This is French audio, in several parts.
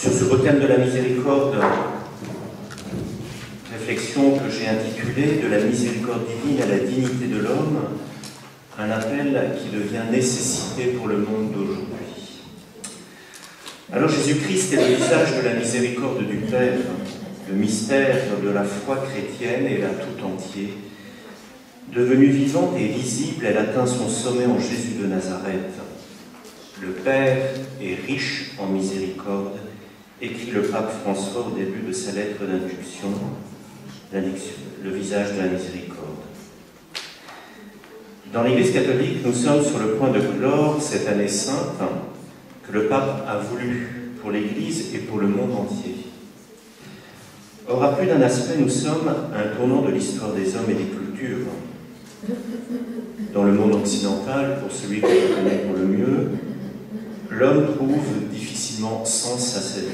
Sur ce beau thème de la miséricorde, réflexion que j'ai intitulée « De la miséricorde divine à la dignité de l'homme », un appel qui devient nécessité pour le monde d'aujourd'hui. Alors Jésus-Christ est le visage de la miséricorde du Père, le mystère de la foi chrétienne est là tout entier. Devenue vivante et visible, elle atteint son sommet en Jésus de Nazareth. Le Père est riche en miséricorde, écrit le pape François au début de sa lettre d'introduction, le visage de la miséricorde. Dans l'Église catholique, nous sommes sur le point de clore cette année sainte que le pape a voulu pour l'Église et pour le monde entier. Or, à plus d'un aspect, nous sommes à un tournant de l'histoire des hommes et des cultures. Dans le monde occidental, pour celui que je connais pour le mieux, l'homme trouve difficilement sens à sa vie.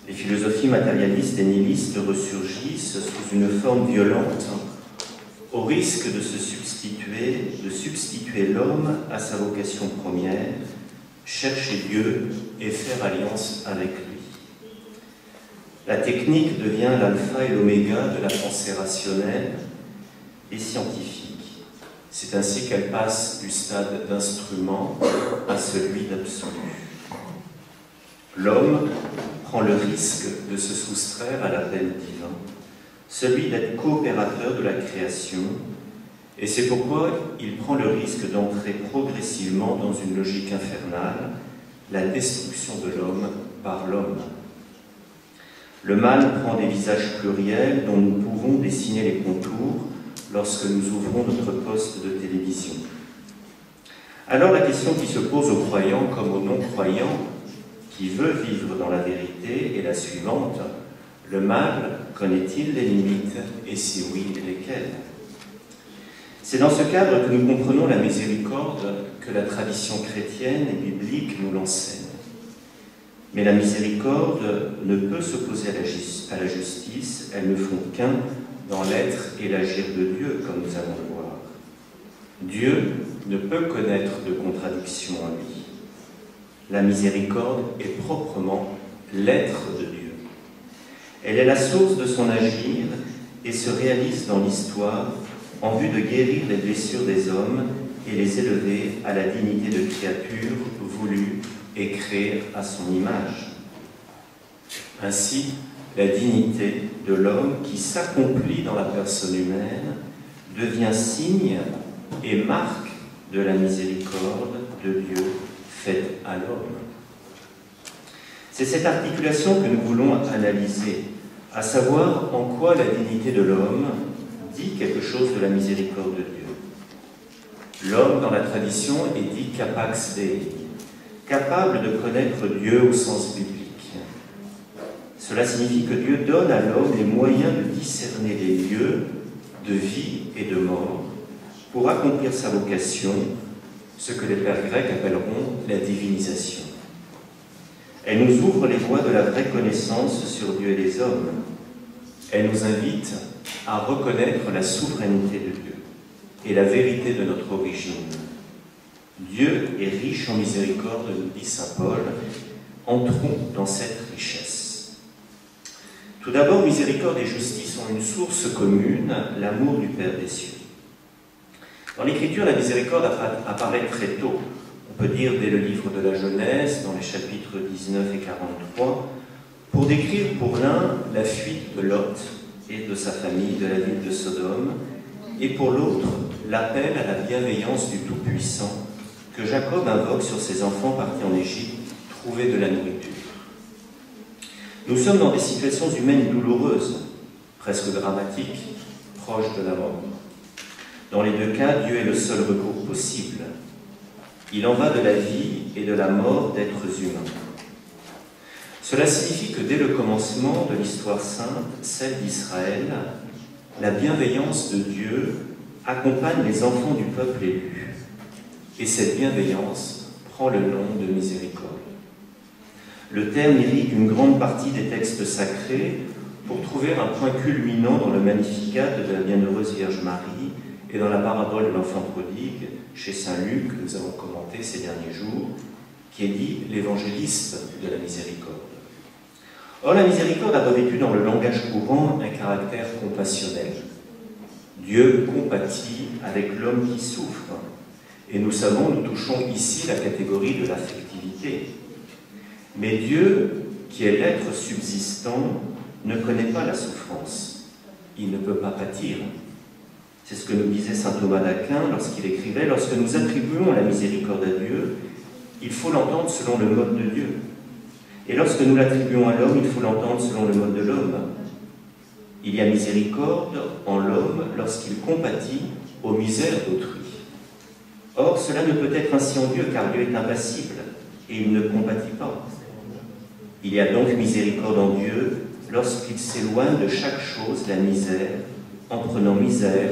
Les philosophies matérialistes et nihilistes ressurgissent sous une forme violente, au risque de substituer l'homme à sa vocation première, chercher Dieu et faire alliance avec lui. La technique devient l'alpha et l'oméga de la pensée rationnelle et scientifique. C'est ainsi qu'elle passe du stade d'instrument à celui d'absolu. L'homme prend le risque de se soustraire à l'appel divin, celui d'être coopérateur de la création, et c'est pourquoi il prend le risque d'entrer progressivement dans une logique infernale, la destruction de l'homme par l'homme. Le mal prend des visages pluriels dont nous pouvons dessiner les contours lorsque nous ouvrons notre poste de télévision. Alors la question qui se pose aux croyants comme aux non-croyants, qui veut vivre dans la vérité, est la suivante. Le mal connaît-il les limites, et si oui, lesquelles? C'est dans ce cadre que nous comprenons la miséricorde que la tradition chrétienne et biblique nous l'enseigne. Mais la miséricorde ne peut s'opposer à la justice, elles ne font qu'un dans l'être et l'agir de Dieu, comme nous allons le voir. Dieu ne peut connaître de contradiction en lui. La miséricorde est proprement l'être de Dieu. Elle est la source de son agir et se réalise dans l'histoire en vue de guérir les blessures des hommes et les élever à la dignité de créatures voulues et créées à son image. Ainsi, la dignité de l'homme qui s'accomplit dans la personne humaine devient signe et marque de la miséricorde de Dieu faite à l'homme. C'est cette articulation que nous voulons analyser, à savoir en quoi la dignité de l'homme dit quelque chose de la miséricorde de Dieu. L'homme, dans la tradition, est dit capax Dei, capable de connaître Dieu au sens biblique. Cela signifie que Dieu donne à l'homme les moyens de discerner les lieux de vie et de mort pour accomplir sa vocation, ce que les pères grecs appelleront la divinisation. Elle nous ouvre les voies de la vraie connaissance sur Dieu et les hommes. Elle nous invite à reconnaître la souveraineté de Dieu et la vérité de notre origine. Dieu est riche en miséricorde, nous dit saint Paul. Entrons dans cette richesse. Tout d'abord, miséricorde et justice ont une source commune, l'amour du Père des cieux. Dans l'Écriture, la miséricorde apparaît très tôt. On peut dire dès le livre de la Genèse, dans les chapitres 19 et 43, pour décrire pour l'un la fuite de Lot et de sa famille de la ville de Sodome, et pour l'autre l'appel à la bienveillance du Tout-Puissant que Jacob invoque sur ses enfants partis en Égypte trouver de la nourriture. Nous sommes dans des situations humaines douloureuses, presque dramatiques, proches de la mort. Dans les deux cas, Dieu est le seul recours possible. Il en va de la vie et de la mort d'êtres humains. Cela signifie que dès le commencement de l'histoire sainte, celle d'Israël, la bienveillance de Dieu accompagne les enfants du peuple élu. Et cette bienveillance prend le nom de miséricorde. Le terme irrigue une grande partie des textes sacrés pour trouver un point culminant dans le Magnificat de la Bienheureuse Vierge Marie et dans la parabole de l'enfant prodigue chez saint Luc, que nous avons commenté ces derniers jours, qui est dit l'évangéliste de la miséricorde. Or, la miséricorde a revêtu dans le langage courant un caractère compassionnel. Dieu compatit avec l'homme qui souffre. Et nous savons, nous touchons ici la catégorie de l'affectivité. Mais Dieu, qui est l'être subsistant, ne connaît pas la souffrance. Il ne peut pas pâtir. C'est ce que nous disait saint Thomas d'Aquin lorsqu'il écrivait « Lorsque nous attribuons la miséricorde à Dieu, il faut l'entendre selon le mode de Dieu. Et lorsque nous l'attribuons à l'homme, il faut l'entendre selon le mode de l'homme. Il y a miséricorde en l'homme lorsqu'il compatit aux misères d'autrui. Or, cela ne peut être ainsi en Dieu, car Dieu est impassible, et il ne compatit pas. Il y a donc miséricorde en Dieu lorsqu'il s'éloigne de chaque chose la misère, en prenant misère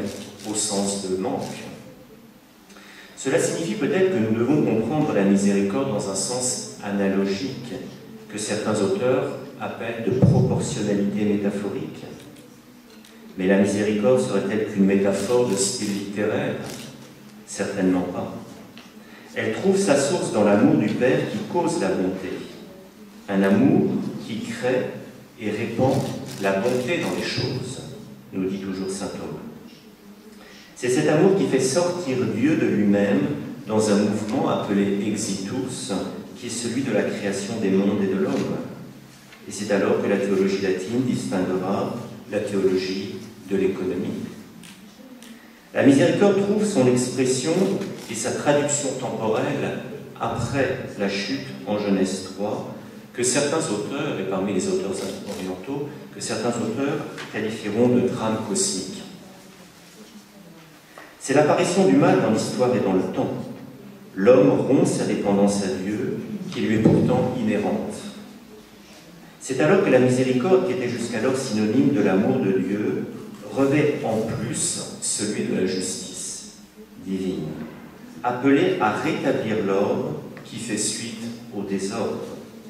au sens de manque. Cela signifie peut-être que nous devons comprendre la miséricorde dans un sens analogique, que certains auteurs appellent de proportionnalité métaphorique. Mais la miséricorde serait-elle qu'une métaphore de style littéraire? Certainement pas. Elle trouve sa source dans l'amour du Père qui cause la bonté. Un amour qui crée et répand la bonté dans les choses, nous dit toujours saint Thomas. C'est cet amour qui fait sortir Dieu de lui-même dans un mouvement appelé exitus, qui est celui de la création des mondes et de l'homme. Et c'est alors que la théologie latine distinguera la théologie de l'économie. La miséricorde trouve son expression et sa traduction temporelle après la chute en Genèse 3, que certains auteurs, et parmi les auteurs orientaux, que certains auteurs qualifieront de drame cosmique. C'est l'apparition du mal dans l'histoire et dans le temps. L'homme rompt sa dépendance à Dieu, qui lui est pourtant inhérente. C'est alors que la miséricorde, qui était jusqu'alors synonyme de l'amour de Dieu, revêt en plus celui de la justice divine, appelée à rétablir l'ordre qui fait suite au désordre,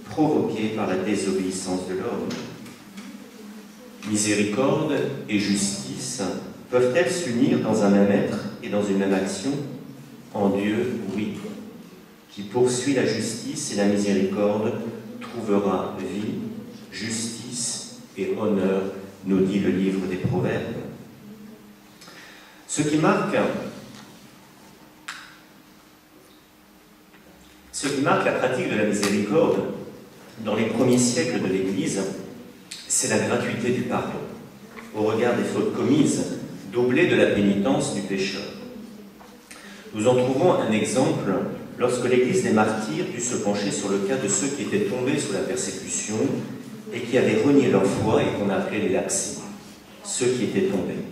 provoqué par la désobéissance de l'homme. Miséricorde et justice peuvent-elles s'unir dans un même être et dans une même action? En Dieu, oui, qui poursuit la justice et la miséricorde trouvera vie, justice et honneur, nous dit le livre des Proverbes. Ce qui marque la pratique de la miséricorde dans les premiers siècles de l'Église, c'est la gratuité du pardon, au regard des fautes commises, doublée de la pénitence du pécheur. Nous en trouvons un exemple lorsque l'Église des martyrs dut se pencher sur le cas de ceux qui étaient tombés sous la persécution et qui avaient renié leur foi et qu'on appelait les lapsis, ceux qui étaient tombés.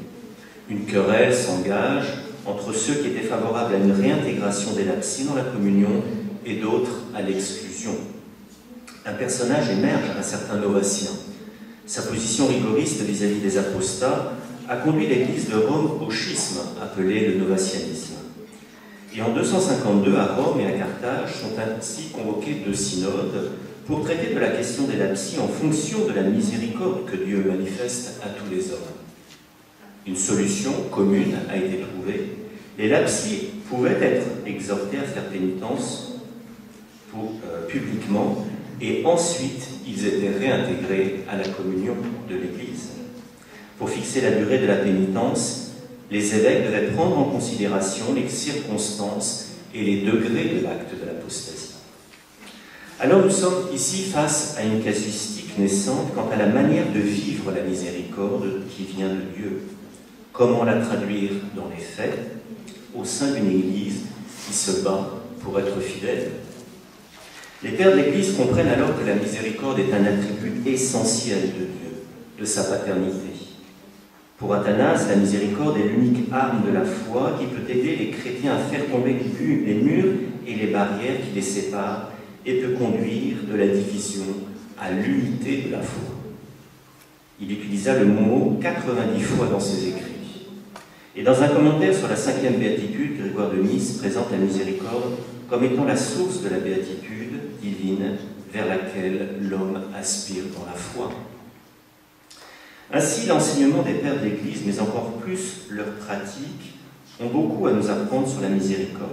Une querelle s'engage entre ceux qui étaient favorables à une réintégration des lapsis dans la communion et d'autres à l'exclusion. Un personnage émerge, un certain Novatien. Sa position rigoriste vis-à-vis des apostats a conduit l'Église de Rome au schisme, appelé le novatianisme. Et en 252, à Rome et à Carthage, sont ainsi convoqués 2 synodes pour traiter de la question des lapsis en fonction de la miséricorde que Dieu manifeste à tous les hommes. Une solution commune a été trouvée. Les lapsis pouvaient être exhortés à faire pénitence publiquement et ensuite ils étaient réintégrés à la communion de l'Église. Pour fixer la durée de la pénitence, les évêques devaient prendre en considération les circonstances et les degrés de l'acte de l'apostasie. Alors nous sommes ici face à une casuistique naissante quant à la manière de vivre la miséricorde qui vient de Dieu. Comment la traduire dans les faits au sein d'une Église qui se bat pour être fidèle? Les pères de l'Église comprennent alors que la miséricorde est un attribut essentiel de Dieu, de sa paternité. Pour Athanase, la miséricorde est l'unique arme de la foi qui peut aider les chrétiens à faire tomber les murs et les barrières qui les séparent et peut conduire de la division à l'unité de la foi. Il utilisa le mot 90 fois dans ses écrits. Et dans un commentaire sur la 5e béatitude, Grégoire de Nice présente la miséricorde comme étant la source de la béatitude divine vers laquelle l'homme aspire dans la foi. Ainsi, l'enseignement des pères de l'Église, mais encore plus leur pratique, ont beaucoup à nous apprendre sur la miséricorde.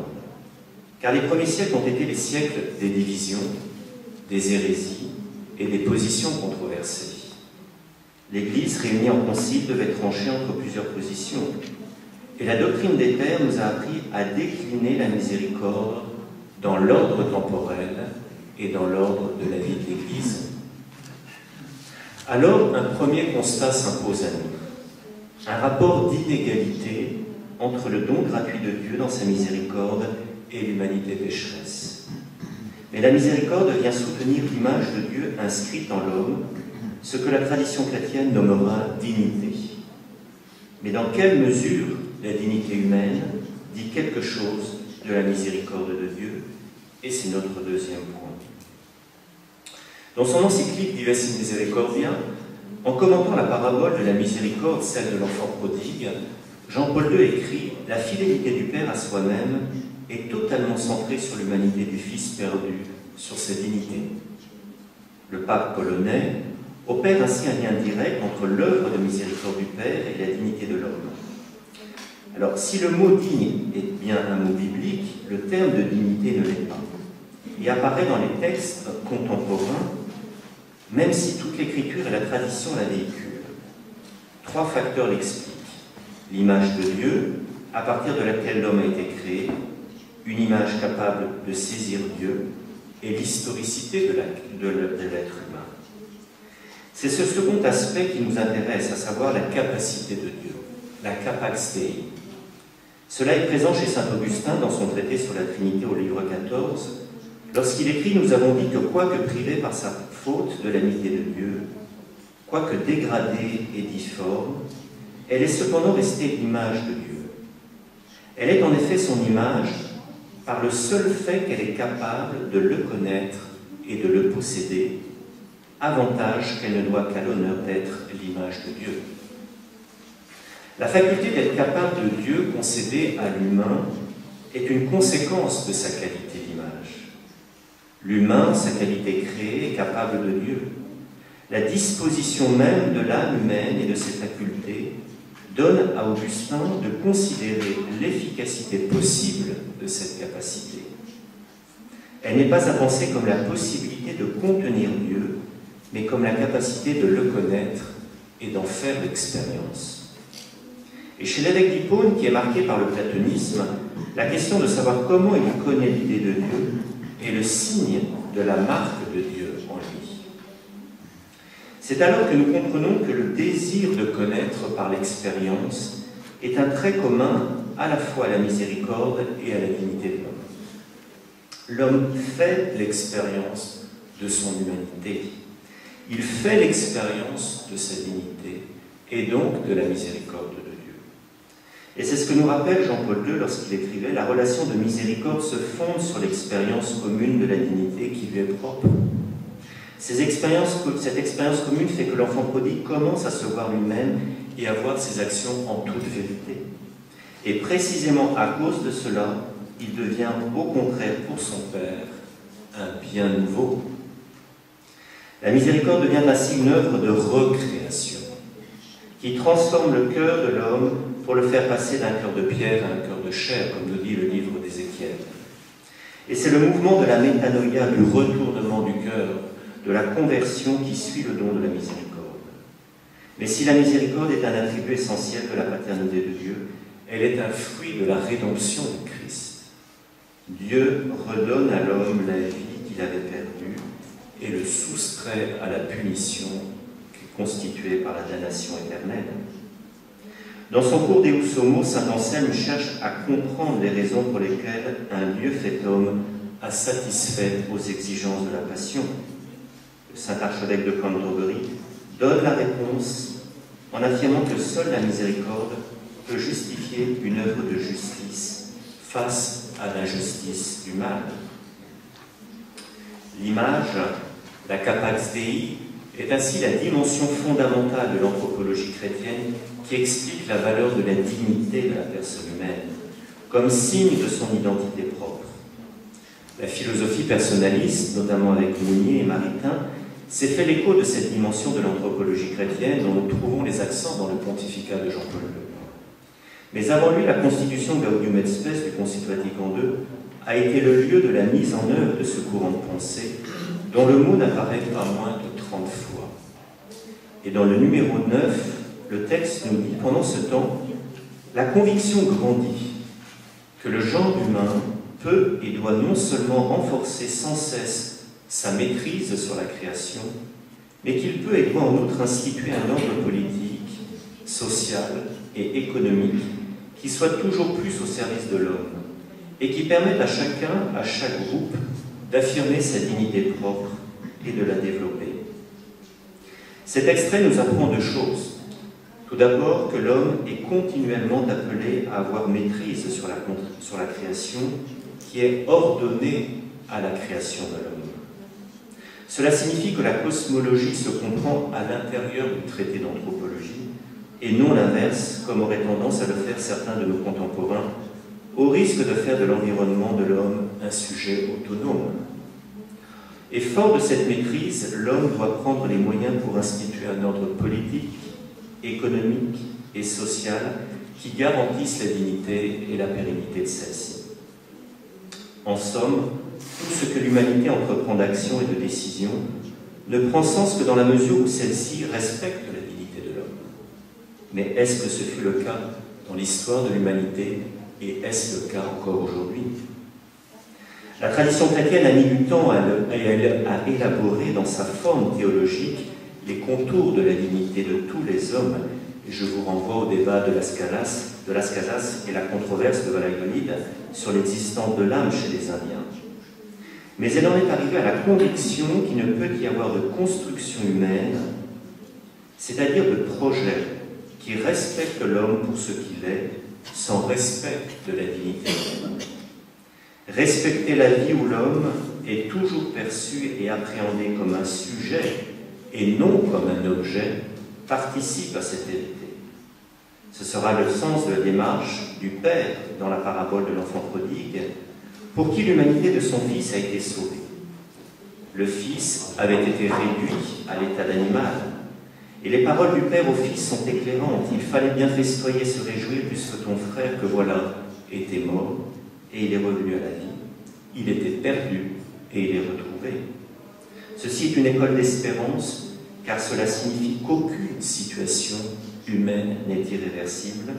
car les premiers siècles ont été les siècles des divisions, des hérésies et des positions controversées. L'Église, réunie en concile, devait trancher entre plusieurs positions, et la doctrine des pères nous a appris à décliner la miséricorde dans l'ordre temporel et dans l'ordre de la vie de l'Église. Alors, un premier constat s'impose à nous. Un rapport d'inégalité entre le don gratuit de Dieu dans sa miséricorde et l'humanité pécheresse. Mais la miséricorde vient soutenir l'image de Dieu inscrite en l'homme, ce que la tradition chrétienne nommera dignité. Mais dans quelle mesure la dignité humaine dit quelque chose de la miséricorde de Dieu? Et c'est notre deuxième point. Dans son encyclique Dives in Misericordia, en commentant la parabole de la miséricorde, celle de l'enfant prodigue, Jean-Paul II écrit « La fidélité du Père à soi-même est totalement centrée sur l'humanité du Fils perdu, sur sa dignité. » Le pape polonais opère ainsi un lien direct entre l'œuvre de miséricorde du Père et la dignité de l'homme. Alors, si le mot « digne » est bien un mot biblique, le terme de dignité ne l'est pas. Il apparaît dans les textes contemporains, même si toute l'écriture et la tradition la véhiculent. Trois facteurs l'expliquent. L'image de Dieu, à partir de laquelle l'homme a été créé, une image capable de saisir Dieu, et l'historicité de l'être humain. C'est ce second aspect qui nous intéresse, à savoir la capacité de Dieu, la capax Dei. Cela est présent chez saint Augustin dans son traité sur la Trinité au livre 14, lorsqu'il écrit « Nous avons dit que quoique privé par sa faute de l'amitié de Dieu, quoique dégradée et difforme, elle est cependant restée l'image de Dieu. Elle est en effet son image par le seul fait qu'elle est capable de le connaître et de le posséder, avantage qu'elle ne doit qu'à l'honneur d'être l'image de Dieu. » La faculté d'être capable de Dieu concédée à l'humain est une conséquence de sa qualité d'image. L'humain, sa qualité créée, est capable de Dieu. La disposition même de l'âme humaine et de ses facultés donne à Augustin de considérer l'efficacité possible de cette capacité. Elle n'est pas à penser comme la possibilité de contenir Dieu, mais comme la capacité de le connaître et d'en faire l'expérience. Et chez l'évêque d'Hippone, qui est marqué par le platonisme, la question de savoir comment il connaît l'idée de Dieu est le signe de la marque de Dieu en lui. C'est alors que nous comprenons que le désir de connaître par l'expérience est un trait commun à la fois à la miséricorde et à la dignité de l'homme. L'homme fait l'expérience de son humanité. Il fait l'expérience de sa dignité et donc de la miséricorde de Dieu. Et c'est ce que nous rappelle Jean-Paul II lorsqu'il écrivait « La relation de miséricorde se fonde sur l'expérience commune de la dignité qui lui est propre. Cette expérience commune fait que l'enfant prodigue commence à se voir lui-même et à voir ses actions en toute vérité. Et précisément à cause de cela, il devient au contraire pour son Père un bien nouveau. La miséricorde devient ainsi une œuvre de recréation qui transforme le cœur de l'homme pour le faire passer d'un cœur de pierre à un cœur de chair, comme nous dit le livre d'Ézéchiel. Et c'est le mouvement de la métanoïa, du retournement du cœur, de la conversion qui suit le don de la miséricorde. Mais si la miséricorde est un attribut essentiel de la paternité de Dieu, elle est un fruit de la rédemption de Christ. Dieu redonne à l'homme la vie qu'il avait perdue et le soustrait à la punition qui est constituée par la damnation éternelle. Dans son cours Deus Homo, saint Anselme cherche à comprendre les raisons pour lesquelles un Dieu fait homme a satisfait aux exigences de la passion. Le saint archevêque de Canterbury donne la réponse en affirmant que seule la miséricorde peut justifier une œuvre de justice face à l'injustice du mal. L'image, la capax Dei, est ainsi la dimension fondamentale de l'anthropologie chrétienne qui explique la valeur de la dignité de la personne humaine, comme signe de son identité propre. La philosophie personnaliste, notamment avec Mounier et Maritain, s'est fait l'écho de cette dimension de l'anthropologie chrétienne dont nous trouvons les accents dans le pontificat de Jean-Paul II. Mais avant lui, la constitution Gaudium et Spes du Concile Vatican II a été le lieu de la mise en œuvre de ce courant de pensée, dont le mot n'apparaît pas moins de 30 fois. Et dans le numéro 9, le texte nous dit, pendant ce temps, la conviction grandit que le genre humain peut et doit non seulement renforcer sans cesse sa maîtrise sur la création, mais qu'il peut et doit en outre instituer un ordre politique, social et économique qui soit toujours plus au service de l'homme et qui permette à chacun, à chaque groupe, d'affirmer sa dignité propre et de la développer. Cet extrait nous apprend deux choses. Tout d'abord, que l'homme est continuellement appelé à avoir maîtrise sur la création qui est ordonnée à la création de l'homme. Cela signifie que la cosmologie se comprend à l'intérieur du traité d'anthropologie et non l'inverse, comme auraient tendance à le faire certains de nos contemporains, au risque de faire de l'environnement de l'homme un sujet autonome. Et fort de cette maîtrise, l'homme doit prendre les moyens pour instituer un ordre politique, économique et social qui garantisse la dignité et la pérennité de celle-ci. En somme, tout ce que l'humanité entreprend d'action et de décision ne prend sens que dans la mesure où celle-ci respecte la dignité de l'homme. Mais est-ce que ce fut le cas dans l'histoire de l'humanité et est-ce le cas encore aujourd'hui? La tradition chrétienne a mis du temps à élaborer dans sa forme théologique les contours de la dignité de tous les hommes. Et je vous renvoie au débat de Las Casas et la controverse de Valladolid sur l'existence de l'âme chez les Indiens. Mais elle en est arrivée à la conviction qu'il ne peut y avoir de construction humaine, c'est-à-dire de projet qui respecte l'homme pour ce qu'il est, sans respect de la dignité de l'homme. Respecter la vie où l'homme est toujours perçu et appréhendé comme un sujet et non comme un objet participe à cette vérité. Ce sera le sens de la démarche du Père dans la parabole de l'enfant prodigue, pour qui l'humanité de son Fils a été sauvée. Le Fils avait été réduit à l'état d'animal, et les paroles du Père au Fils sont éclairantes. Il fallait bien festoyer et se réjouir puisque ton frère, que voilà, était mort, et il est revenu à la vie. Il était perdu, et il est retrouvé. Ceci est une école d'espérance, car cela signifie qu'aucune situation humaine n'est irréversible,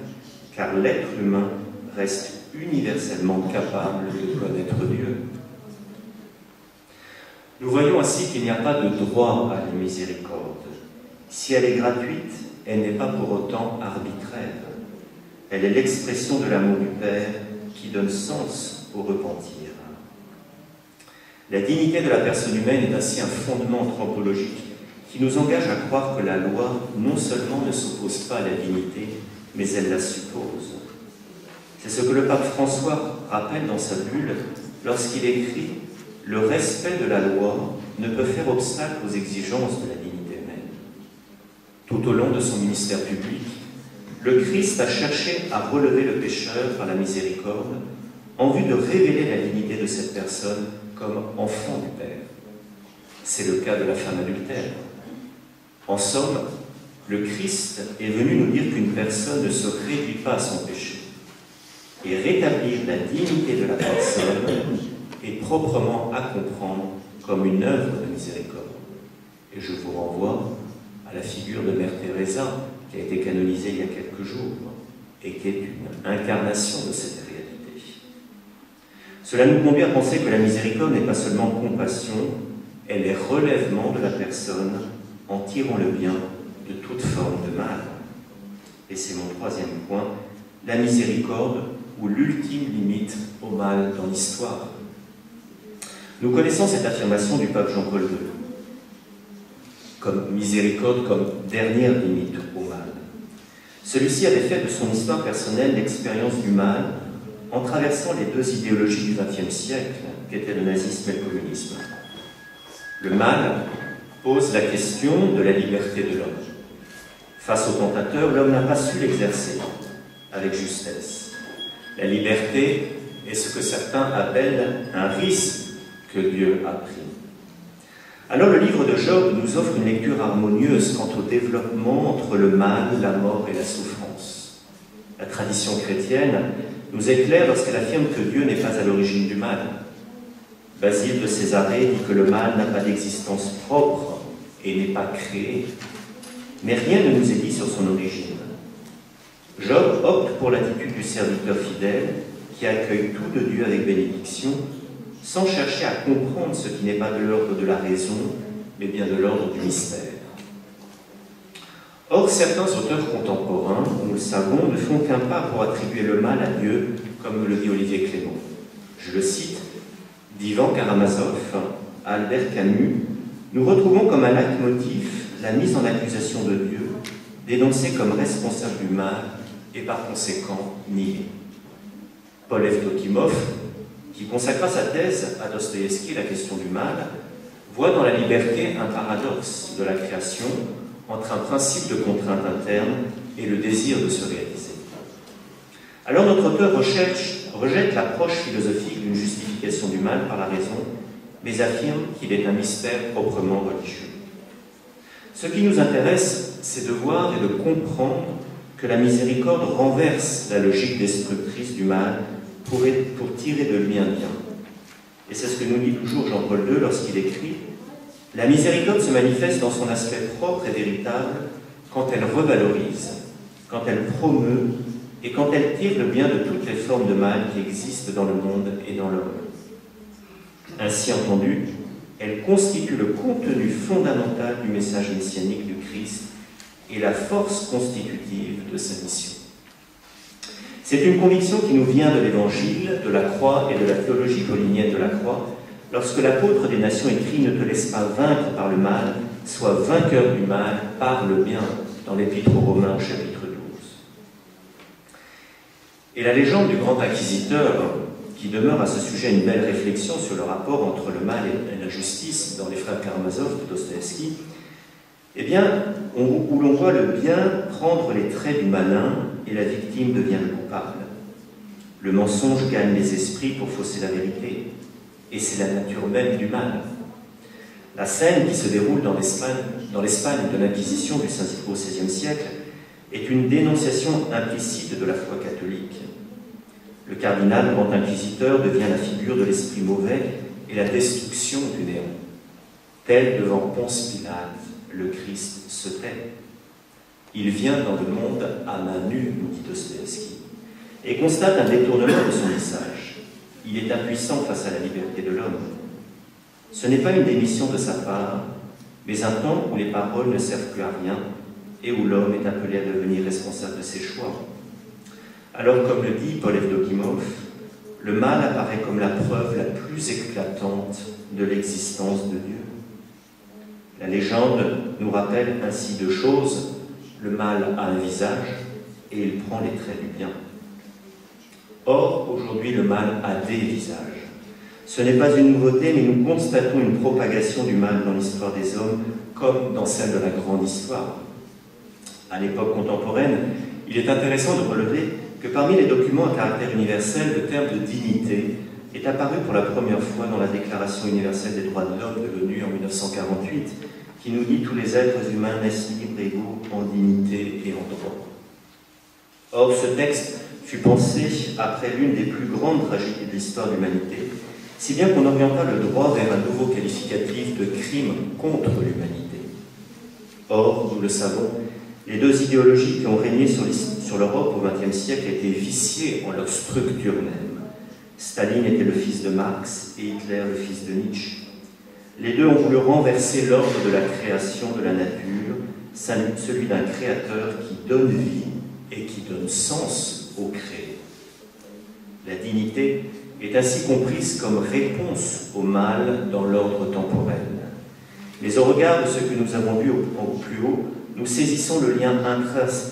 car l'être humain reste universellement capable de connaître Dieu. Nous voyons ainsi qu'il n'y a pas de droit à la miséricorde. Si elle est gratuite, elle n'est pas pour autant arbitraire. Elle est l'expression de l'amour du Père qui donne sens au repentir. La dignité de la personne humaine est ainsi un fondement anthropologique qui nous engage à croire que la loi non seulement ne s'oppose pas à la dignité, mais elle la suppose. C'est ce que le pape François rappelle dans sa bulle lorsqu'il écrit « Le respect de la loi ne peut faire obstacle aux exigences de la dignité humaine ». Tout au long de son ministère public, le Christ a cherché à relever le pécheur par la miséricorde en vue de révéler la dignité de cette personne comme enfant du Père. C'est le cas de la femme adultère. En somme, le Christ est venu nous dire qu'une personne ne se réduit pas à son péché. Et rétablir la dignité de la personne est proprement à comprendre comme une œuvre de miséricorde. Et je vous renvoie à la figure de Mère Teresa, qui a été canonisée il y a quelques jours, et qui est une incarnation de cette réalité. Cela nous conduit à penser que la miséricorde n'est pas seulement compassion, elle est relèvement de la personne en tirant le bien de toute forme de mal. Et c'est mon troisième point, la miséricorde ou l'ultime limite au mal dans l'histoire. Nous connaissons cette affirmation du pape Jean-Paul II, comme miséricorde, comme dernière limite au mal. Celui-ci avait fait de son histoire personnelle l'expérience du mal en traversant les deux idéologies du XXe siècle, qu'étaient le nazisme et le communisme. Le mal pose la question de la liberté de l'homme. Face au tentateur, l'homme n'a pas su l'exercer avec justesse. La liberté est ce que certains appellent un risque que Dieu a pris. Alors le livre de Job nous offre une lecture harmonieuse quant au développement entre le mal, la mort et la souffrance. La tradition chrétienne nous éclaire lorsqu'elle affirme que Dieu n'est pas à l'origine du mal. Basile de Césarée dit que le mal n'a pas d'existence propre et n'est pas créé, mais rien ne nous est dit sur son origine. Job opte pour l'attitude du serviteur fidèle qui accueille tout de Dieu avec bénédiction, sans chercher à comprendre ce qui n'est pas de l'ordre de la raison, mais bien de l'ordre du mystère. Or, certains auteurs contemporains, nous le savons, ne font qu'un pas pour attribuer le mal à Dieu, comme le dit Olivier Clément. Je le cite, d'Ivan Karamazov à Albert Camus, nous retrouvons comme un leitmotiv la mise en accusation de Dieu, dénoncée comme responsable du mal et par conséquent niée. Paul Evdokimov, qui consacra sa thèse à Dostoïevski, la question du mal, voit dans la liberté un paradoxe de la création entre un principe de contrainte interne et le désir de se réaliser. Alors notre auteur rejette l'approche philosophique d'une justification du mal par la raison, mais affirme qu'il est un mystère proprement religieux. Ce qui nous intéresse, c'est de voir et de comprendre que la miséricorde renverse la logique destructrice du mal pour tirer de lui un bien. Et c'est ce que nous dit toujours Jean-Paul II lorsqu'il écrit « La miséricorde se manifeste dans son aspect propre et véritable quand elle revalorise, quand elle promeut et quand elle tire le bien de toutes les formes de mal qui existent dans le monde et dans l'homme. Ainsi entendu, elle constitue le contenu fondamental du message messianique du Christ et la force constitutive de sa mission. C'est une conviction qui nous vient de l'Évangile, de la croix et de la théologie paulinienne de la croix, lorsque l'apôtre des nations écrit « Ne te laisse pas vaincre par le mal, sois vainqueur du mal par le bien » dans l'Épître aux Romains, chapitre 12. Et la légende du grand inquisiteur, qui demeure à ce sujet une belle réflexion sur le rapport entre le mal et la justice dans les frères Karamazov de Dostoïevski, eh bien, où l'on voit le bien prendre les traits du malin et la victime devient le coupable. Le mensonge gagne les esprits pour fausser la vérité, et c'est la nature même du mal. La scène qui se déroule dans l'Espagne de l'Inquisition au XVIe siècle est une dénonciation implicite de la foi catholique. Le cardinal, grand inquisiteur, devient la figure de l'esprit mauvais et la destruction du néant. Tel devant Ponce Pilate, le Christ se tait. Il vient dans le monde à main nue, nous dit Dostoïevski, et constate un détournement de son message. Il est impuissant face à la liberté de l'homme. Ce n'est pas une démission de sa part, mais un temps où les paroles ne servent plus à rien et où l'homme est appelé à devenir responsable de ses choix. Alors, comme le dit Paul Evdokimov, le mal apparaît comme la preuve la plus éclatante de l'existence de Dieu. La légende nous rappelle ainsi deux choses. Le mal a un visage et il prend les traits du bien. Or, aujourd'hui, le mal a des visages. Ce n'est pas une nouveauté, mais nous constatons une propagation du mal dans l'histoire des hommes, comme dans celle de la grande histoire. À l'époque contemporaine, il est intéressant de relever que parmi les documents à caractère universel, le terme de dignité est apparu pour la première fois dans la Déclaration universelle des droits de l'homme de l'ONU en 1948, qui nous dit « Tous les êtres humains naissent libres et égaux en dignité et en droit ». Or, ce texte fut pensé après l'une des plus grandes tragédies de l'histoire de l'humanité, si bien qu'on orienta le droit vers un nouveau qualificatif de crime contre l'humanité. Or, nous le savons, les deux idéologies qui ont régné sur l'Europe au XXe siècle étaient viciées en leur structure même. Staline était le fils de Marx et Hitler le fils de Nietzsche. Les deux ont voulu renverser l'ordre de la création de la nature, celui d'un créateur qui donne vie et qui donne sens au créé. La dignité est ainsi comprise comme réponse au mal dans l'ordre temporel. Mais au regard de ce que nous avons vu au plus haut, nous saisissons le lien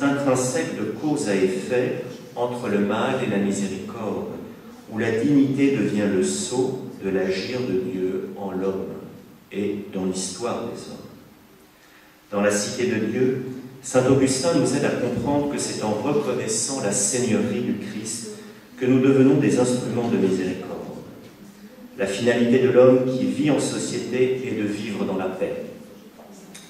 intrinsèque de cause à effet entre le mal et la miséricorde, où la dignité devient le sceau de l'agir de Dieu en l'homme et dans l'histoire des hommes. Dans la Cité de Dieu, saint Augustin nous aide à comprendre que c'est en reconnaissant la seigneurie du Christ que nous devenons des instruments de miséricorde. La finalité de l'homme qui vit en société est de vivre dans la paix.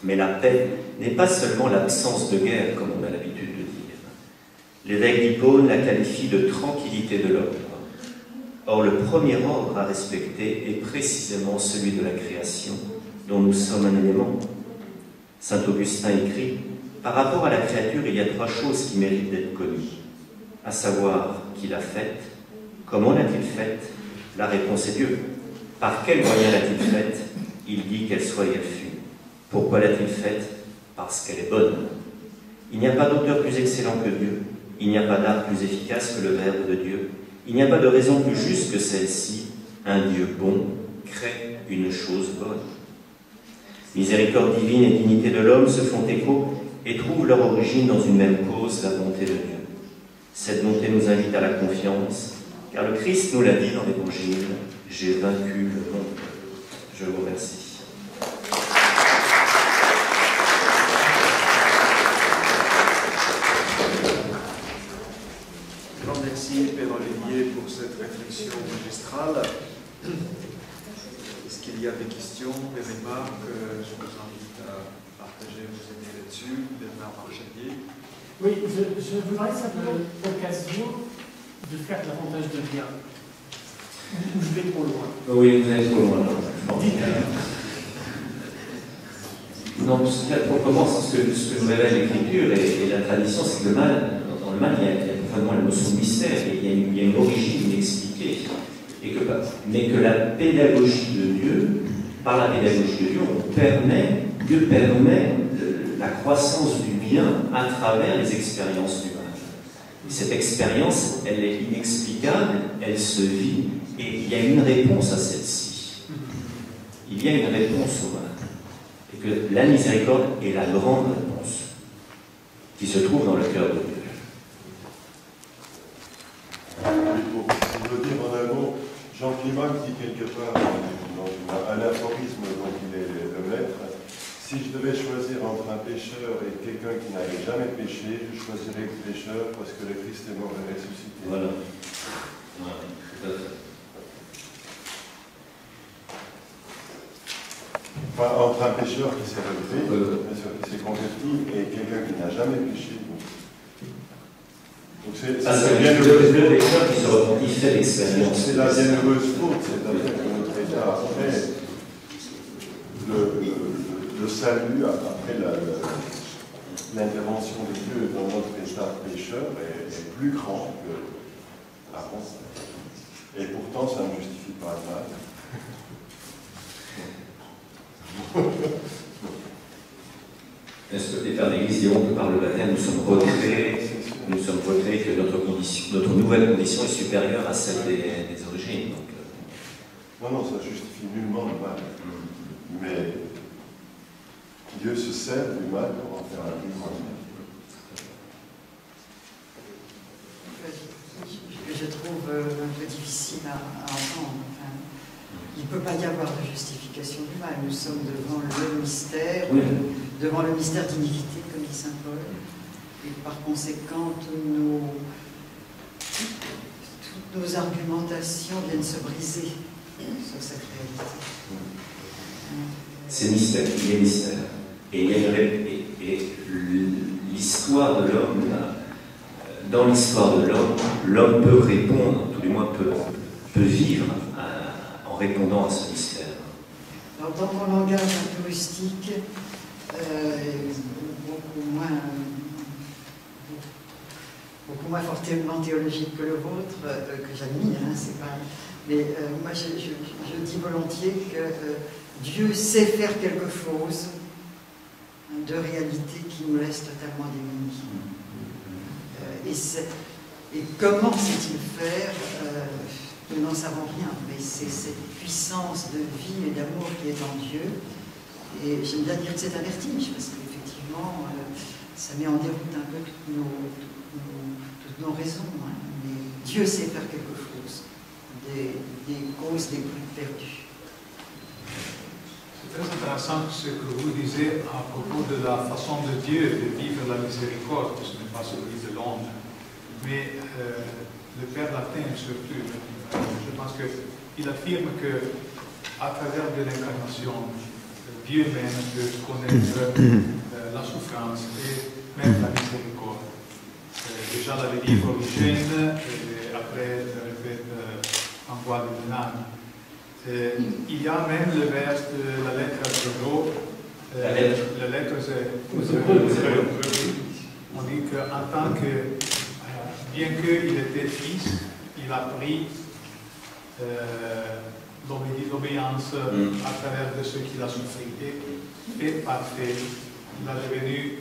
Mais la paix n'est pas seulement l'absence de guerre, comme on a l'habitude de dire. L'évêque d'Hippone la qualifie de tranquillité de l'ordre. Or, le premier ordre à respecter est précisément celui de la création, dont nous sommes un élément. Saint Augustin écrit « Par rapport à la créature, il y a 3 choses qui méritent d'être connues, à savoir qui l'a faite, comment l'a-t-il faite, la réponse est Dieu. Par quel moyen l'a-t-il faite? Il dit qu'elle soit et elle fut. Pourquoi l'a-t-il faite? Parce qu'elle est bonne. Il n'y a pas d'auteur plus excellent que Dieu. Il n'y a pas d'art plus efficace que le Verbe de Dieu. Il n'y a pas de raison plus juste que celle-ci. Un Dieu bon crée une chose bonne. Miséricorde divine et dignité de l'homme se font écho et trouvent leur origine dans une même cause, la bonté de Dieu. Cette bonté nous invite à la confiance, car le Christ nous l'a dit dans l'Évangile, « J'ai vaincu le monde ». Je vous remercie. Grand merci, Père Olivier, pour cette réflexion magistrale. Est-ce qu'il y a des questions, des remarques? Je vous invite à partager vos idées là-dessus. Bernard Marchadier. Oui, je voudrais simplement l'occasion de faire davantage de bien. Ou je vais trop loin. Oui, vous allez trop loin. Non, pour commencer, ce que nous révèle l'Écriture et la tradition, c'est que le mal, dans le mal, il y a profondément la notion de mystère, il y a une origine inexpliquée. Mais que la pédagogie de Dieu, par la pédagogie de Dieu, Dieu permet la croissance du bien à travers les expériences du mal. Et cette expérience, elle est inexplicable, elle se vit, et il y a une réponse à celle-ci. Il y a une réponse au mal. Et que la miséricorde est la grande réponse qui se trouve dans le cœur de Dieu. Pour le dire en un mot, Jean Climac dit quelque part dans un aphorisme dont il est le maître, si je devais choisir entre un pécheur et quelqu'un qui n'avait jamais péché, je choisirais le pécheur parce que le Christ est mort et ressuscité. Voilà. Voilà, tout à fait. Enfin, entre un pécheur qui s'est relevé, bien sûr, qui s'est converti, et quelqu'un qui n'a jamais péché. Donc c'est le pécheur qui se repentit fait l'expérience. C'est la bienheureuse faute, c'est-à-dire que notre état après le salut, après l'intervention de Dieu dans notre état pécheur est plus grand que avant. Et pourtant, ça ne justifie pas le mal. Est-ce que les pères d'Église diront que par le baptême nous sommes recréés, que notre nouvelle condition est supérieure à celle des origines. Donc, non, ça justifie nullement le mal. Mais Dieu se sert du mal pour en faire un plus grand mal. Je trouve un peu difficile à entendre. Enfin, il ne peut pas y avoir de justification du mal. Nous sommes devant le mystère, oui. Devant le mystère d'inivité, comme dit saint Paul. Et par conséquent, toutes nos argumentations viennent se briser sur cette réalité. C'est mystère, il y a mystère. Et l'histoire de l'homme, dans l'histoire de l'homme peut répondre, tout du moins peut vivre en répondant à ce mystère. Alors, dans mon langage un peu rustique, beaucoup moins fortement théologique que le vôtre, que j'admire, hein, c'est pas. Mais moi, je dis volontiers que Dieu sait faire quelque chose de réalité qui nous laisse totalement démunis. Et comment sait-il faire nous n'en savons rien, mais c'est cette puissance de vie et d'amour qui est en Dieu. Et j'aime bien dire que c'est un vertige, parce qu'effectivement, ça met en déroute un peu toutes nos raisons. Hein. Mais Dieu sait faire quelque chose des causes les plus perdues. C'est très intéressant ce que vous disiez à propos de la façon de Dieu de vivre la miséricorde, ce n'est pas celui de l'homme. Mais le Père latin, surtout, je pense qu'il affirme qu'à travers de l'incarnation, Dieu même peut connaître la souffrance et même la miséricorde. déjà l'avait dit Origène, et après l'avait fait en voie de Milan. Il y a même le vers de la lettre à Bordeaux. La lettre, c'est on dit qu'en tant que, bien qu'il était fils, il a pris l'obéissance à travers de ce qu'il a souffert. Et parfait, il a devenu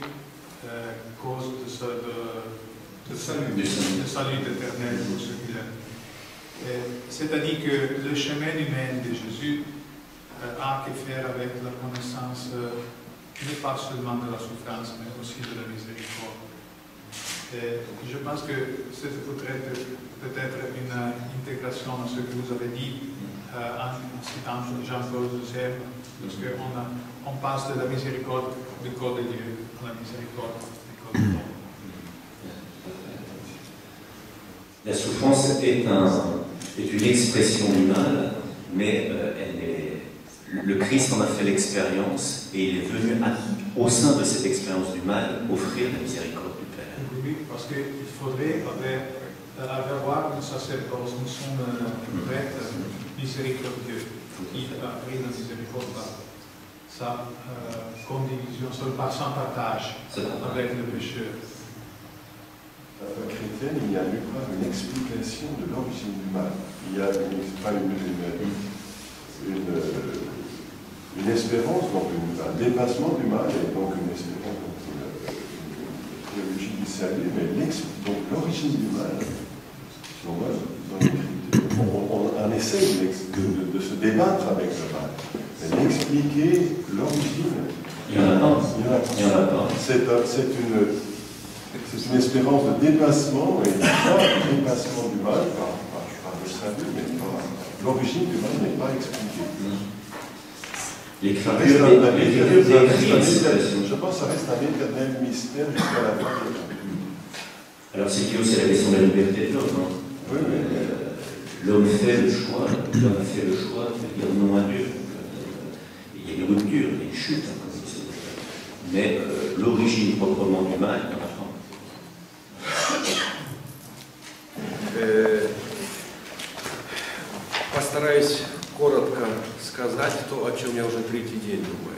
cause de salut éternel pour ceux qui l'aiment. C'est-à-dire que le chemin humain de Jésus a que faire avec la connaissance non pas seulement de la souffrance, mais aussi de la miséricorde. Je pense que c'est peut-être une intégration à ce que vous avez dit en citant Jean-Paul II, parce qu'on passe de la miséricorde du corps de Dieu à la miséricorde du corps de l'homme. La souffrance est une expression du mal, mais le Christ en a fait l'expérience et il est venu au sein de cette expérience du mal offrir la miséricorde du Père. Oui, parce qu'il faudrait avoir un sacerdoce, une somme prêtre miséricordieux qui a pris la miséricorde par sa condivision, sans partage avec le pécheur. Chrétienne, il n'y a nulle part une explication de l'origine du mal. Il y a pas une espérance, donc un dépassement du mal, et donc une espérance, donc une théologie du salut, mais donc l'origine du mal, selon moi, dans l'Écriture, on essaie de se débattre avec le mal, mais d'expliquer l'origine. Il n'y en a pas. C'est une espérance de dépassement, et pas de dépassement du mal par le salut, mais l'origine du mal n'est pas expliquée. L'écriture je pense que ça reste un éternel mystère jusqu'à la fin. Alors c'est aussi la question de la liberté de l'homme. Oui. L'homme fait le choix de dire non à Dieu. Il y a une rupture, il y a une chute, mais l'origine proprement du mal, il n'y en a pas. Постараюсь коротко сказать то, о чем я уже третий день думаю.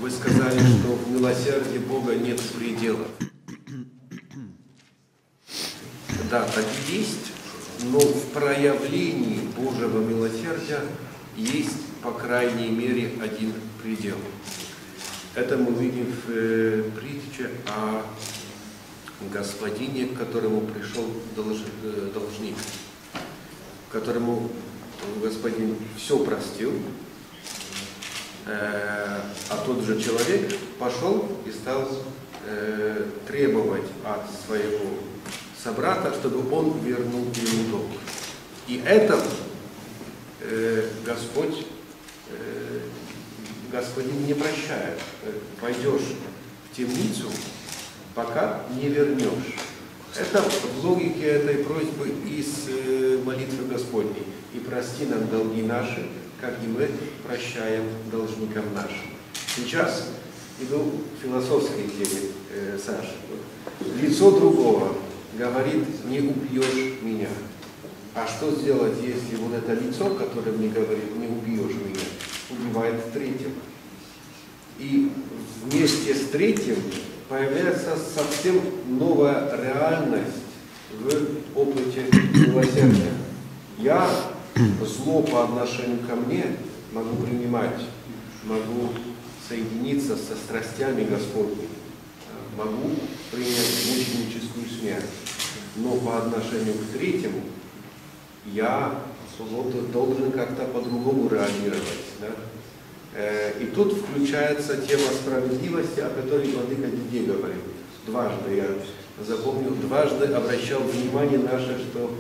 Вы сказали, что в милосердии Бога нет предела. Да, так и есть, но в проявлении Божьего милосердия есть, по крайней мере, один предел. Это мы видим в притче о господине, к которому пришел должник, которому господин все простил, а тот же человек пошел и стал требовать от своего собрата, чтобы он вернул ему долг. И это господин не прощает. Пойдешь в темницу, пока не вернешь. Это в логике этой просьбы из молитвы Господней. И прости нам долги наши, как и мы прощаем должникам нашим. Сейчас иду к философской теме, Саша. Лицо другого говорит: не убьешь меня. А что сделать, если вот это лицо, которое мне говорит: не убьешь меня, убивает третьего? И вместе с третьим появляется совсем новая реальность в опыте милосердия. Я зло по отношению ко мне могу принимать, могу соединиться со страстями Господними, могу принять мученическую смерть, но по отношению к третьему я должен как-то по-другому реагировать. Да? И тут включается тема справедливости, о которой владыка Дидье говорил. Дважды, я запомнил, дважды обращал внимание наше, что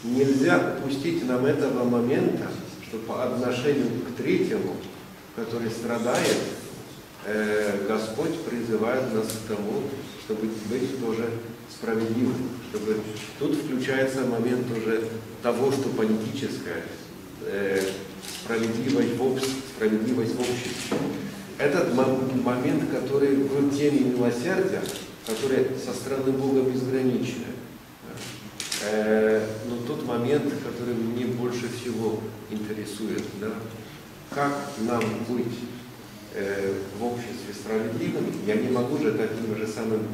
нельзя упустить нам этого момента, что по отношению к третьему, который страдает, Господь призывает нас к тому, чтобы быть тоже справедливым. Чтобы тут включается момент уже того, что политическое, справедливость в обществе. Этот момент, который в теме милосердия которое со стороны Бога безграничное. Но тот момент, который мне больше всего интересует, да, как нам быть в обществе справедливыми, я не могу же таким же самым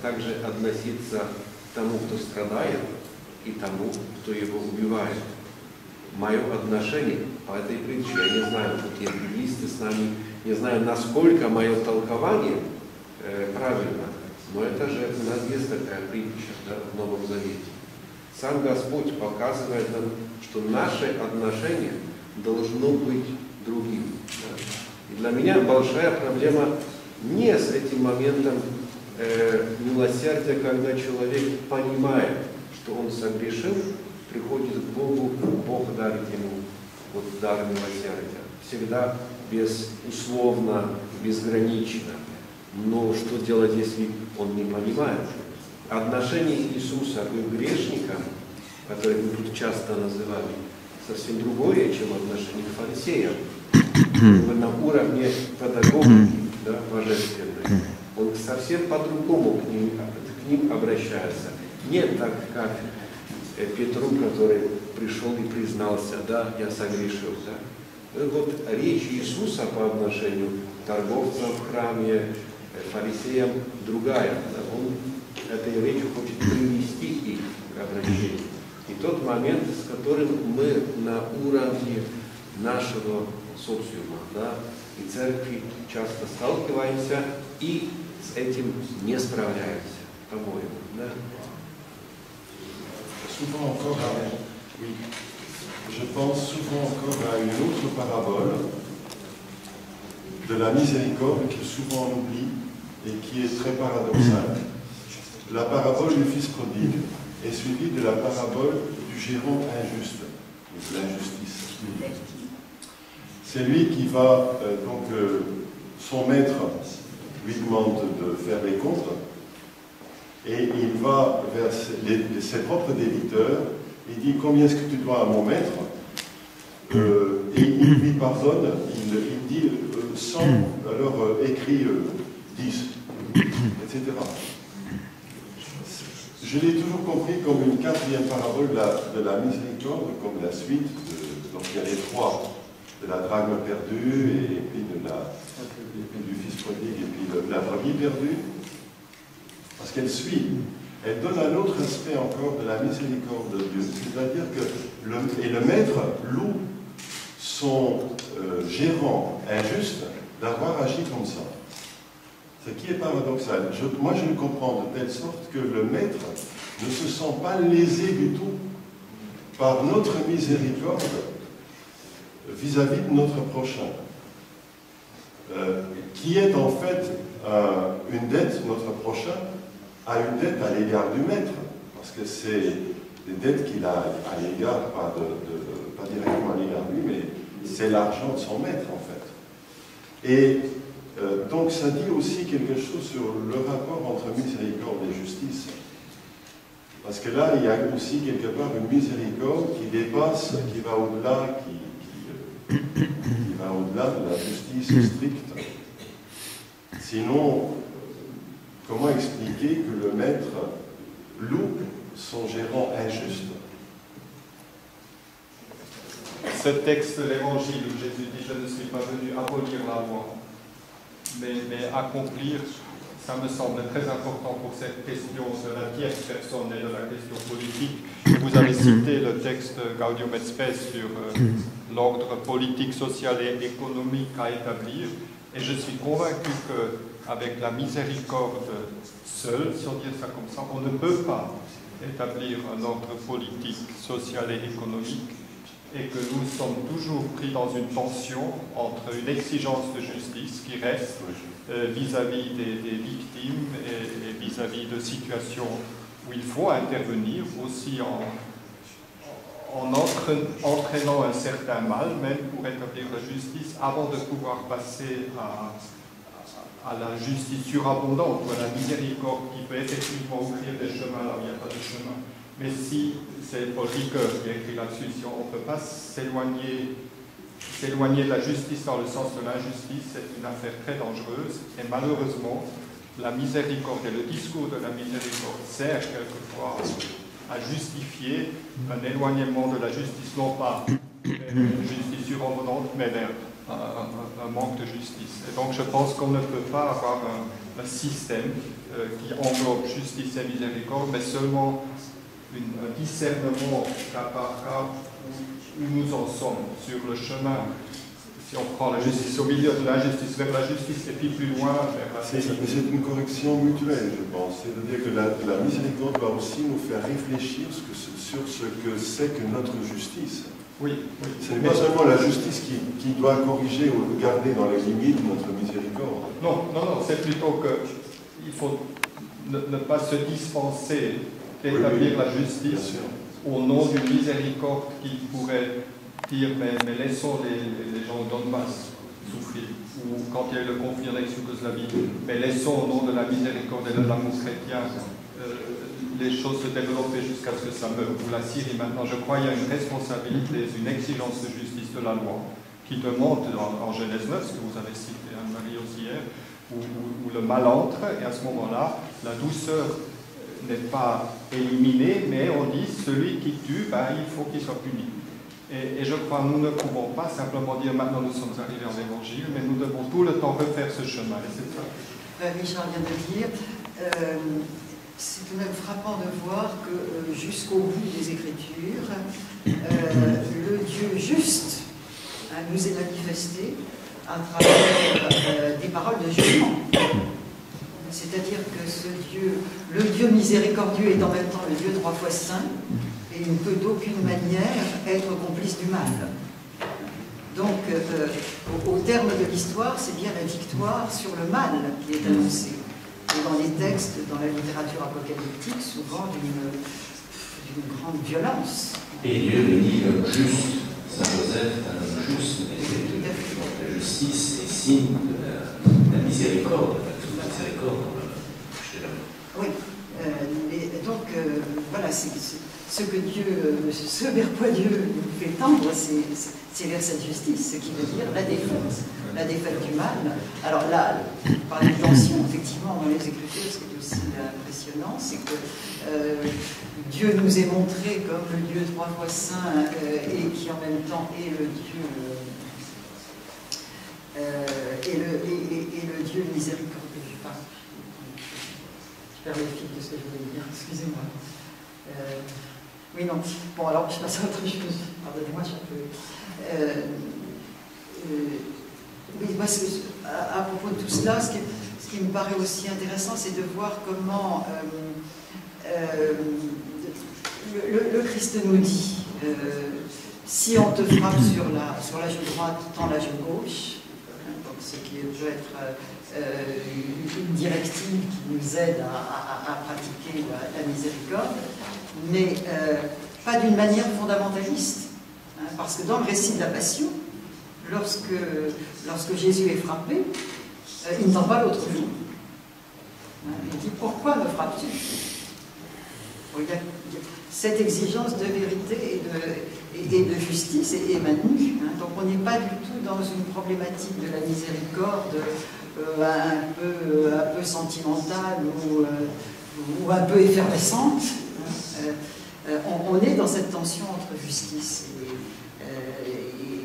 также относиться к тому, кто страдает, и тому, кто его убивает. Мое отношение по этой притче, я не знаю, какие евангелисты с нами, не знаю, насколько мое толкование правильно, но это же у нас есть такая притча, да, в Новом Завете. Сам Господь показывает нам, что наше отношение должно быть другим. Да. И для меня большая проблема не с этим моментом милосердия, когда человек понимает, что он согрешил, приходит к Богу, Бог дарит ему вот дар милосердия. Всегда безусловно, безгранично. Но что делать, если он не понимает? Отношение Иисуса к грешникам, которые мы тут часто называли, совсем другое, чем отношение к фарисеям. На уровне педагогики, да, божественной. Он совсем по-другому к ним обращается. Не так, как Петру, который пришел и признался, да, я согрешил. Да. Вот речь Иисуса по отношению к торговцам в храме, фарисеям другая. Да. Он этой речью хочет привести их к обращению. И тот момент, с которым мы на уровне нашего социума, да, и церкви часто сталкиваемся и с этим не справляемся, по-моему. Да. Souvent encore oui, je pense souvent encore à une autre parabole de la miséricorde que souvent on oublie et qui est très paradoxale. La parabole du fils prodigue est suivie de la parabole du gérant injuste, de l'injustice. C'est lui qui va, son maître lui demande de faire les comptes, et il va vers ses propres débiteurs, il dit combien est-ce que tu dois à mon maître, et il lui pardonne, il dit 100, alors écrit 10, etc. Je l'ai toujours compris comme une quatrième parabole de la miséricorde, comme la suite, donc il y a les trois, de la drachme perdue, et puis du fils prodigue, et puis de la brebis perdue. Parce qu'elle suit, elle donne un autre aspect encore de la miséricorde de Dieu. C'est-à-dire que le maître loue son gérant injuste d'avoir agi comme ça. Ce qui est paradoxal. Moi, je le comprends de telle sorte que le maître ne se sent pas lésé du tout par notre miséricorde vis-à-vis de notre prochain, qui est en fait une dette, notre prochain, a une dette à l'égard du maître, parce que c'est des dettes qu'il a à l'égard, pas directement à l'égard de lui, mais c'est l'argent de son maître en fait. Et donc ça dit aussi quelque chose sur le rapport entre miséricorde et justice. Parce que là, il y a aussi quelque part une miséricorde qui dépasse, qui va au-delà, qui va au-delà de la justice stricte. Sinon, comment expliquer que le maître loupe son gérant injuste? Ce texte de l'Évangile où Jésus dit « Je ne suis pas venu abolir la loi, mais accomplir », ça me semble très important pour cette question de la tierce personne et de la question politique. Vous avez cité le texte Gaudium et Spes sur l'ordre politique, social et économique à établir, et je suis convaincu qu'avec la miséricorde seule, si on dit ça comme ça, on ne peut pas établir un ordre politique, social et économique, et que nous sommes toujours pris dans une tension entre une exigence de justice qui reste vis-à-vis des victimes et vis-à-vis de situations où il faut intervenir, aussi en entraînant un certain mal, même pour établir la justice, avant de pouvoir passer à la justice surabondante, ou à la miséricorde qui peut effectivement ouvrir des chemins là où il n'y a pas de chemin. Mais si, c'est Paul Ricoeur qui a écrit là-dessus, si on ne peut pas s'éloigner de la justice dans le sens de l'injustice, c'est une affaire très dangereuse. Et malheureusement, la miséricorde et le discours de la miséricorde sert quelquefois à justifier un éloignement de la justice, non pas vers une justice surabondante, mais vers un manque de justice. Et donc je pense qu'on ne peut pas avoir un système qui englobe justice et miséricorde, mais seulement un discernement cas par cas où nous en sommes sur le chemin. Si on prend la justice au milieu de l'injustice vers la justice et puis plus loin vers la C'est une correction mutuelle, je pense. C'est-à-dire que la miséricorde va aussi nous faire réfléchir sur ce que c'est que notre justice. Oui. Ce n'est pas seulement la justice qui doit corriger ou garder dans les limites notre miséricorde. Non, c'est plutôt qu'il faut ne pas se dispenser d'établir la justice au nom d'une miséricorde qui pourrait dire mais laissons les gens au Donbass souffrir, ou quand il y a eu le conflit en ex-Yougoslavie, mais laissons au nom de la miséricorde et de l'amour chrétien les choses se développer jusqu'à ce que ça meure. Ou la Syrie maintenant, je crois qu'il y a une responsabilité, une exigence de justice de la loi qui demande en Genèse 9, ce que vous avez cité Anne-Marie aussi hier, où le mal entre, et à ce moment-là, la douceur n'est pas éliminée, mais on dit celui qui tue, il faut qu'il soit puni. Et je crois que nous ne pouvons pas simplement dire maintenant nous sommes arrivés en évangile, mais nous devons tout le temps refaire ce chemin. Et c'est ça. Richard vient de dire, c'est tout de même frappant de voir que jusqu'au bout des Écritures, le Dieu juste nous est manifesté à travers des paroles de jugement. C'est-à-dire que ce Dieu, le Dieu miséricordieux est en même temps le Dieu 3 fois saint, et il ne peut d'aucune manière être complice du mal. Donc, au terme de l'histoire, c'est bien la victoire sur le mal qui est annoncée. Et dans les textes, dans la littérature apocalyptique, souvent d'une grande violence. Et Dieu bénit l'homme juste. Saint Joseph est un homme juste, mais la justice est signe de la miséricorde, de la miséricorde chez l'homme. Oui, donc voilà, ce que Dieu, ce vers quoi Dieu nous fait tendre, c'est vers cette justice, ce qui veut dire la défaite du mal. Alors là, par l'extension, effectivement, dans les Écritures, ce qui est aussi impressionnant, c'est que Dieu nous est montré comme le Dieu 3 fois saint et qui en même temps est le Dieu et le Dieu miséricordieux. Je perds le fil de ce que je voulais dire, excusez-moi. Oui, non. Bon, alors je passe à autre chose. Pardonnez-moi, je suis un peu. Oui, moi, à propos de tout cela, ce qui me paraît aussi intéressant, c'est de voir comment le Christ nous dit si on te frappe sur la joue droite, tends la joue gauche. Donc, ce qui peut être une directive qui nous aide à pratiquer la miséricorde, mais pas d'une manière fondamentaliste. Parce que dans le récit de la Passion, lorsque Jésus est frappé, il ne tend pas l'autre joue. Il dit « Pourquoi me frappes-tu » Il y a cette exigence de vérité et de justice est maintenue. Donc on n'est pas du tout dans une problématique de la miséricorde un peu sentimentale ou un peu effervescente. On est dans cette tension entre justice et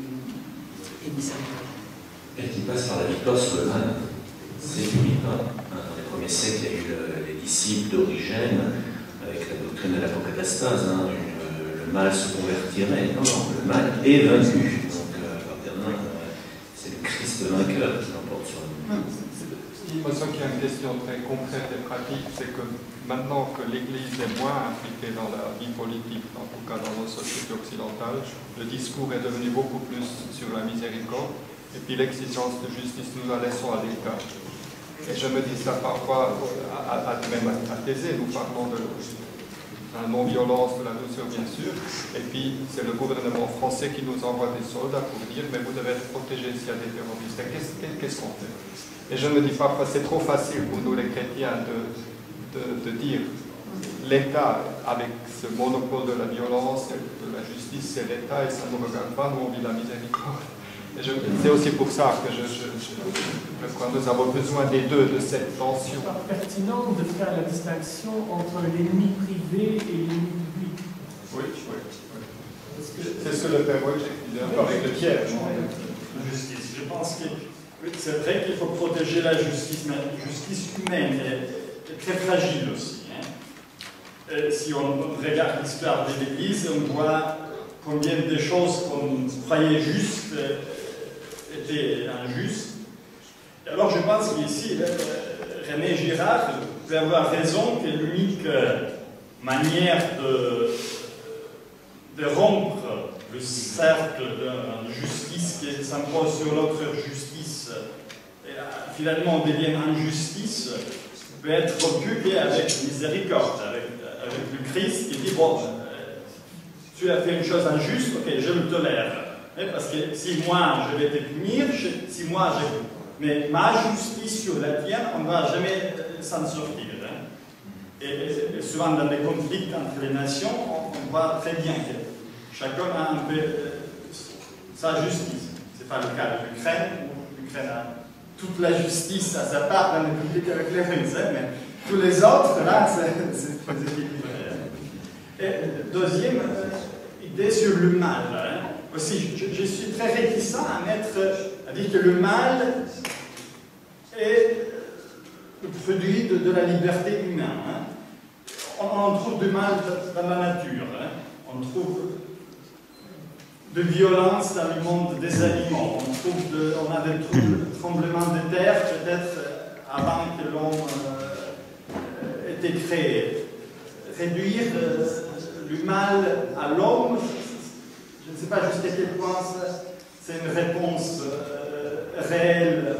miséricorde. Et qui passe par la victoire sur le mal. C'est unique. Dans les premiers siècles, il y a eu les disciples d'Origène avec la doctrine de l'apocatastase. Le mal se convertirait. Non, le mal est vaincu. Donc, c'est le Christ vainqueur qui l'emporte sur nous. Il me semble qu'il y a une question très concrète et pratique, c'est que maintenant que l'Église est moins impliquée dans la vie politique, en tout cas dans nos sociétés occidentales, le discours est devenu beaucoup plus sur la miséricorde, et puis l'exigence de justice, nous la laissons à l'écart. Et je me dis ça parfois, même à Thésée, nous parlons de la non-violence, de la douceur bien sûr, et puis c'est le gouvernement français qui nous envoie des soldats pour dire mais vous devez être protégés s'il y a des terroristes. Qu'est-ce qu'on fait? Et je me dis parfois c'est trop facile pour nous les chrétiens de dire l'État avec ce monopole de la violence et de la justice, c'est l'État et ça ne nous regarde pas, nous on vit la miséricorde. C'est aussi pour ça que je quand nous avons besoin des deux, de cette tension. C'est pas pertinent de faire la distinction entre l'ennemi privé et l'ennemi public. Oui. Parce que C'est ce que le Père Wojciech disait un peu avec le tiers. Justice. Je pense que c'est vrai qu'il faut protéger la justice, mais la justice humaine est très fragile aussi. Hein. Si on regarde l'histoire de l'Église, on voit combien de choses qu'on croyait justes étaient injustes. Et alors je pense qu'ici, René Girard peut avoir raison que l'unique manière de rompre le cercle de justice qui s'impose sur l'autre justice et finalement devient injustice peut être occupé avec miséricorde, avec le Christ qui dit bon, tu as fait une chose injuste, ok, je le tolère. Parce que si moi je vais te punir, mais ma justice sur la tienne, on ne va jamais s'en sortir. Hein. Et souvent dans les conflits entre les nations, on voit très bien que chacun a un peu sa justice. Ce n'est pas le cas de l'Ukraine. L'Ukraine a toute la justice à sa part dans le conflit avec les Russes, hein, mais tous les autres, là, c'est très équilibré. Et deuxième idée sur le mal. Hein. Aussi, je suis très réticent à dire que le mal est le produit de la liberté humaine. Hein. On trouve du mal dans la nature. Hein. On trouve de violence dans le monde des aliments. On a des tremblements de terre, peut-être avant que l'homme ait été créé. Réduire le mal à l'homme, je ne sais pas jusqu'à quel point c'est une réponse réelle